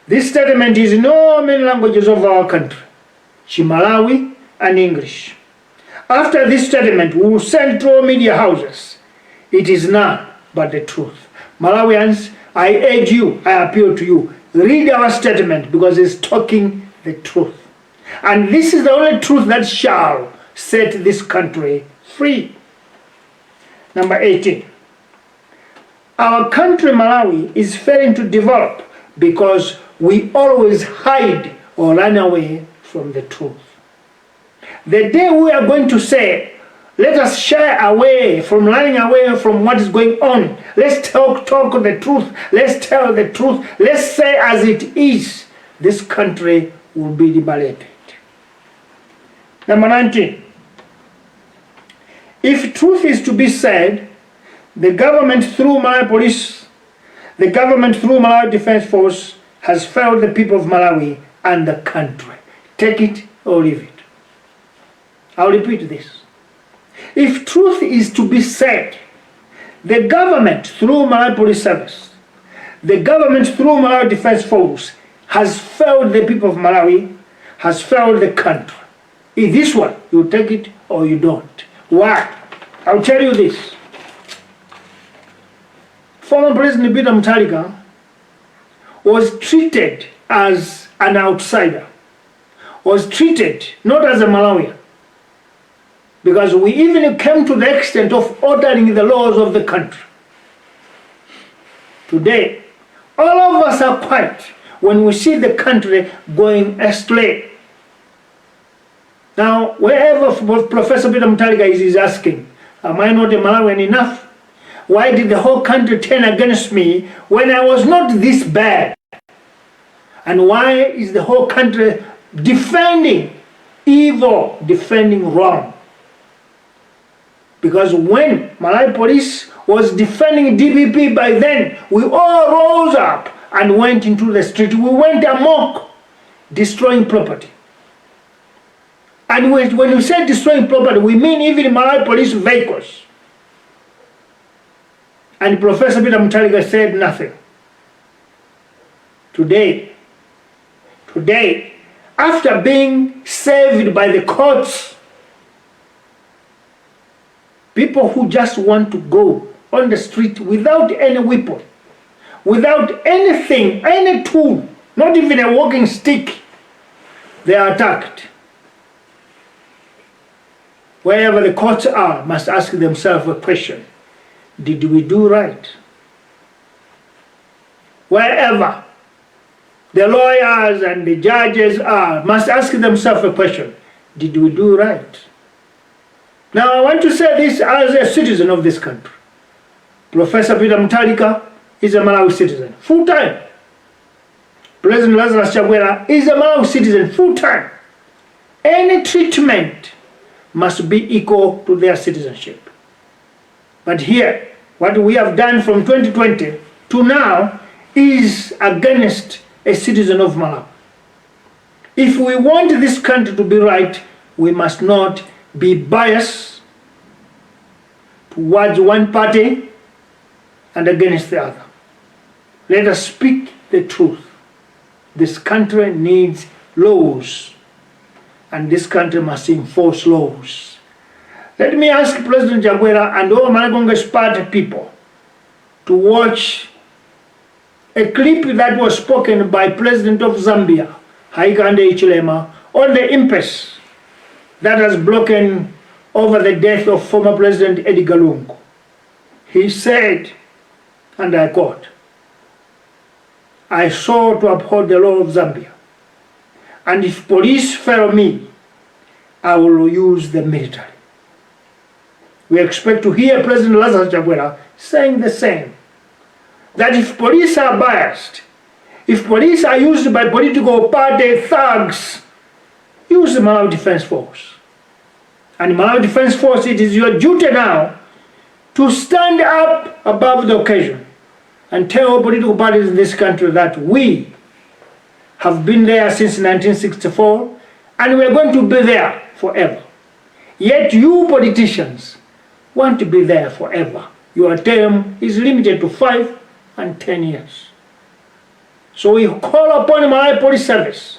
This statement is in all main languages of our country, Chimalawi and English. After this statement, we will send to all media houses. It is none but the truth. Malawians, I urge you, I appeal to you, read our statement, because it's talking the truth. And this is the only truth that shall set this country free. Number 18. Our country, Malawi, is failing to develop because we always hide or run away from the truth. The day we are going to say, let us shy away from running away from what is going on, let's talk the truth, let's tell the truth, let's say as it is, this country will be liberated. Number 19. If truth is to be said, the government through Malawi Police, the government through Malawi Defense Force has failed the people of Malawi and the country. Take it or leave it. I'll repeat this. If truth is to be said, the government through Malawi Police Service, the government through Malawi Defense Force has failed the people of Malawi, has failed the country. In this one, you take it or you don't. Why? I'll tell you this. Former President Peter Mutharika was treated as an outsider, was treated not as a Malawian, because we even came to the extent of ordering the laws of the country. Today, all of us are quiet when we see the country going astray. Now, wherever Professor Peter Mutharika is asking, am I not a Malawian enough? Why did the whole country turn against me when I was not this bad? And why is the whole country defending evil, defending wrong? Because when Malawi Police was defending DPP by then, we all rose up and went into the street. We went amok, destroying property. And when we say destroying property, we mean even Malawi Police vehicles. And Professor Peter Mutharika said nothing. Today, after being saved by the courts, people who just want to go on the street without any weapon, without anything, any tool, not even a walking stick, they are attacked. Wherever the courts are, must ask themselves a question: did we do right? Wherever the lawyers and the judges are, must ask themselves a question: did we do right? Now I want to say this as a citizen of this country. Professor Peter Mutharika is a Malawi citizen, full-time. President Lazarus Chakwera is a Malawi citizen, full-time. Any treatment must be equal to their citizenship. But here, what we have done from 2020 to now is against a citizen of Malawi. If we want this country to be right, we must not be biased towards one party and against the other. Let us speak the truth. This country needs laws, and this country must enforce laws. Let me ask President Chakwera and all Malawi Congress Party people to watch a clip that was spoken by President of Zambia, Hakainde Hichilema, on the impasse that has broken over the death of former President Edgar Lungu. He said, and I quote, "I sought to uphold the law of Zambia, and if police fail me, I will use the military." We expect to hear President Lazarus Chakwera saying the same. That if police are biased, if police are used by political party thugs, use the Malawi Defense Force. And Malawi Defense Force, it is your duty now to stand up above the occasion and tell political parties in this country that we have been there since 1964 and we are going to be there forever. Yet you politicians want to be there forever. Your term is limited to 5 and 10 years. So we call upon Malawi Police Service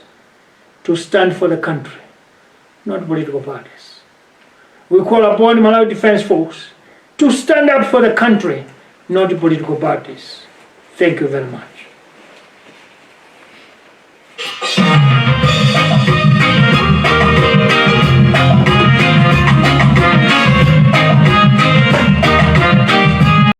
to stand for the country, not political parties. We call upon Malawi Defense Force to stand up for the country, not political parties. Thank you very much.